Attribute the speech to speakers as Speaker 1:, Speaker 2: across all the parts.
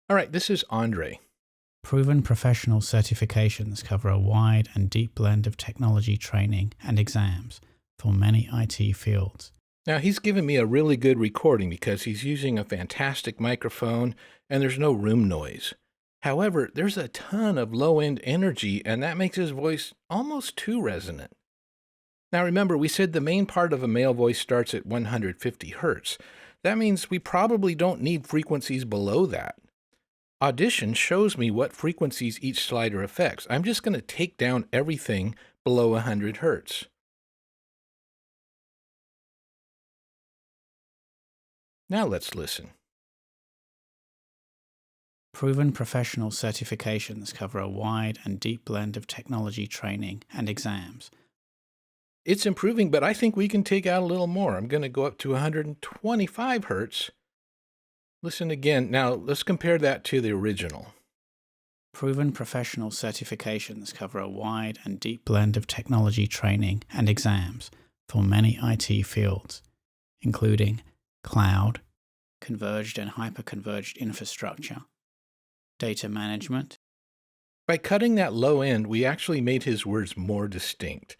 Speaker 1: All right, this is Andre.
Speaker 2: Proven professional certifications cover a wide and deep blend of technology training and exams for many IT fields.
Speaker 1: Now, he's given me a really good recording because he's using a fantastic microphone and there's no room noise. However, there's a ton of low-end energy and that makes his voice almost too resonant. Now remember, we said the main part of a male voice starts at 150 hertz. That means we probably don't need frequencies below that. Audition shows me what frequencies each slider affects. I'm just going to take down everything below 100 hertz. Now let's listen.
Speaker 2: Proven professional certifications cover a wide and deep blend of technology training and exams.
Speaker 1: It's improving, but I think we can take out a little more. I'm going to go up to 125 hertz. Listen again. Now let's compare that to the original.
Speaker 2: Proven professional certifications cover a wide and deep blend of technology training and exams for many IT fields, including cloud, converged and hyperconverged infrastructure, data management.
Speaker 1: By cutting that low end, we actually made his words more distinct.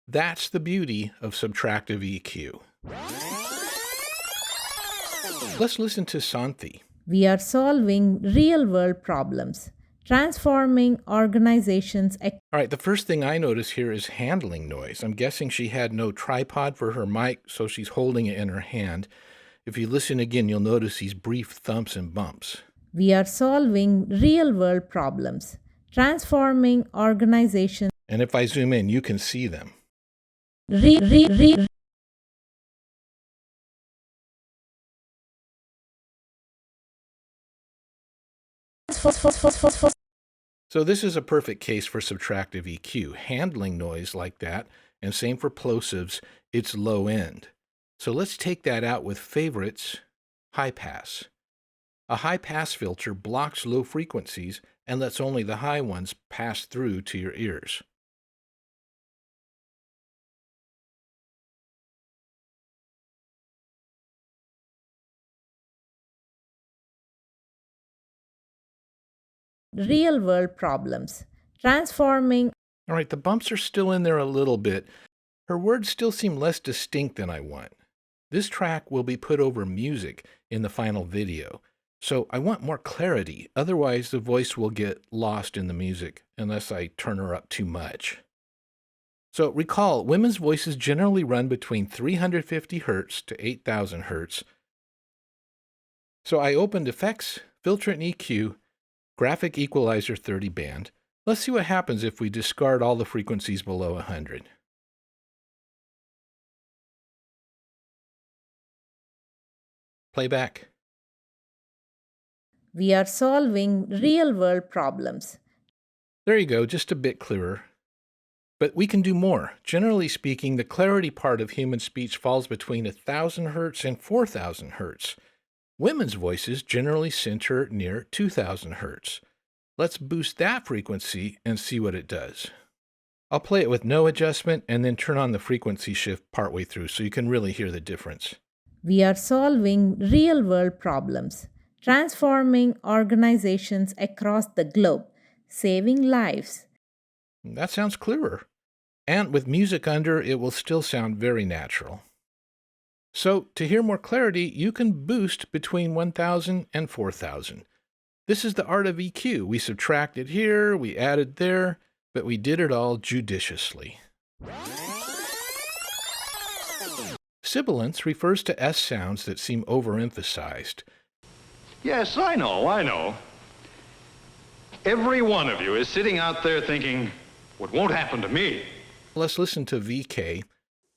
Speaker 1: That's the beauty of subtractive EQ. Let's listen to Santhi.
Speaker 3: We are solving real-world problems, transforming organizations.
Speaker 1: All right, the first thing I notice here is handling noise. I'm guessing she had no tripod for her mic, so she's holding it in her hand. If you listen again, you'll notice these brief thumps and bumps.
Speaker 3: We are solving real-world problems, transforming organizations.
Speaker 1: And if I zoom in, you can see them. So this is a perfect case for subtractive EQ. Handling noise like that, and same for plosives, it's low end. So let's take that out with favorites, high pass. A high pass filter blocks low frequencies and lets only the high ones pass through to your ears.
Speaker 3: Real-world problems, transforming.
Speaker 1: All right, the bumps are still in there a little bit. Her words still seem less distinct than I want. This track will be put over music in the final video. So I want more clarity, otherwise the voice will get lost in the music unless I turn her up too much. So recall, women's voices generally run between 350 hertz to 8,000 hertz. So I opened Effects, Filter and EQ, Graphic Equalizer 30 band. Let's see what happens if we discard all the frequencies below 100. Playback.
Speaker 3: We are solving real-world problems.
Speaker 1: There you go, just a bit clearer. But we can do more. Generally speaking, the clarity part of human speech falls between 1,000 hertz and 4,000 hertz. Women's voices generally center near 2,000 hertz. Let's boost that frequency and see what it does. I'll play it with no adjustment and then turn on the frequency shift partway through so you can really hear the difference.
Speaker 3: We are solving real-world problems, transforming organizations across the globe, saving lives.
Speaker 1: That sounds clearer. And with music under, it will still sound very natural. So, to hear more clarity, you can boost between 1,000 and 4,000. This is the art of EQ. We subtracted here, we added there, but we did it all judiciously. Sibilance refers to S sounds that seem overemphasized.
Speaker 4: Yes, I know. Every one of you is sitting out there thinking, what won't happen to me?
Speaker 1: Let's listen to VK.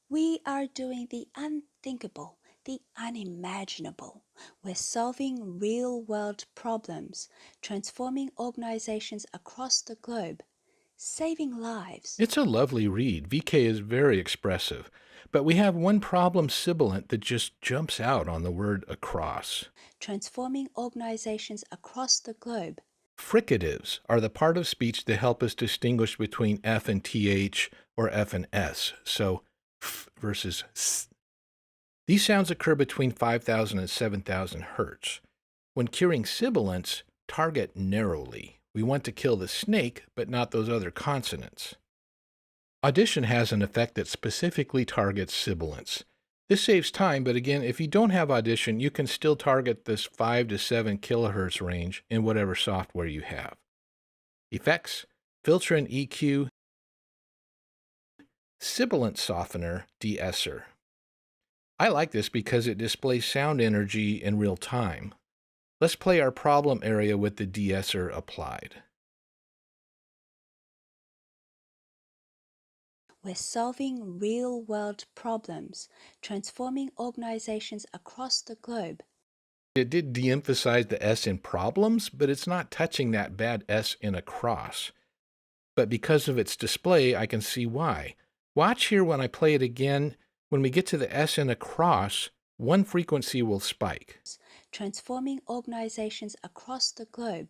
Speaker 5: We are doing the unthinkable, the unimaginable. We're solving real-world problems, transforming organizations across the globe, saving lives.
Speaker 1: It's a lovely read. VK is very expressive. But we have one problem sibilant that just jumps out on the word across.
Speaker 5: Transforming organizations across the globe.
Speaker 1: Fricatives are the part of speech that help us distinguish between F and TH or F and S. So, F versus S. These sounds occur between 5,000 and 7,000 hertz. When curing sibilants, target narrowly. We want to kill the snake, but not those other consonants. Audition has an effect that specifically targets sibilants. This saves time, but again, if you don't have Audition, you can still target this 5 to 7 kilohertz range in whatever software you have. Effects, filter and EQ, sibilant softener, de-esser. I like this because it displays sound energy in real time. Let's play our problem area with the de-esser applied.
Speaker 5: We're solving real-world problems, transforming organizations across the globe.
Speaker 1: It did de-emphasize the S in problems, but it's not touching that bad S in across. But because of its display, I can see why. Watch here when I play it again. When we get to the S in across, one frequency will spike.
Speaker 5: Transforming organizations across the globe.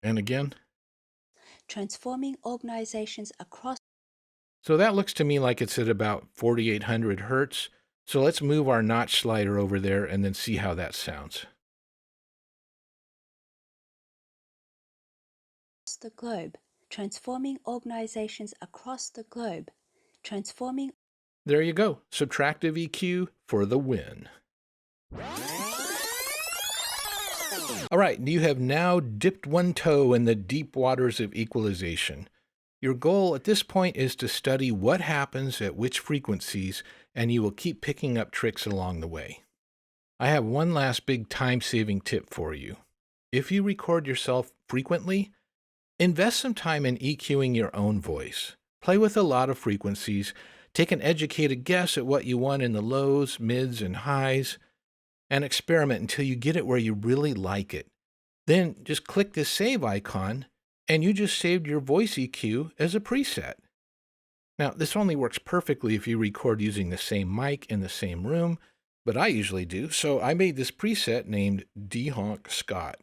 Speaker 1: And again.
Speaker 5: Transforming organizations across.
Speaker 1: So that looks to me like it's at about 4,800 hertz. So let's move our notch slider over there and then see how that sounds.
Speaker 5: The globe. Transforming organizations across the globe. Transforming.
Speaker 1: There you go. Subtractive EQ for the win. All right, you have now dipped one toe in the deep waters of equalization. Your goal at this point is to study what happens at which frequencies, and you will keep picking up tricks along the way. I have one last big time-saving tip for you. If you record yourself frequently, invest some time in EQing your own voice. Play with a lot of frequencies. Take an educated guess at what you want in the lows, mids, and highs, and experiment until you get it where you really like it. Then just click this save icon, and you just saved your voice EQ as a preset. Now, this only works perfectly if you record using the same mic in the same room, but I usually do, so I made this preset named D-Honk Scott.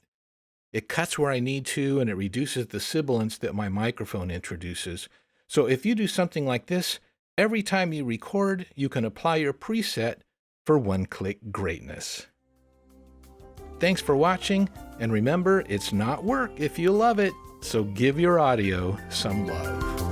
Speaker 1: It cuts where I need to, and it reduces the sibilants that my microphone introduces. So if you do something like this, every time you record, you can apply your preset for one-click greatness. Thanks for watching, and remember, it's not work if you love it, so give your audio some love.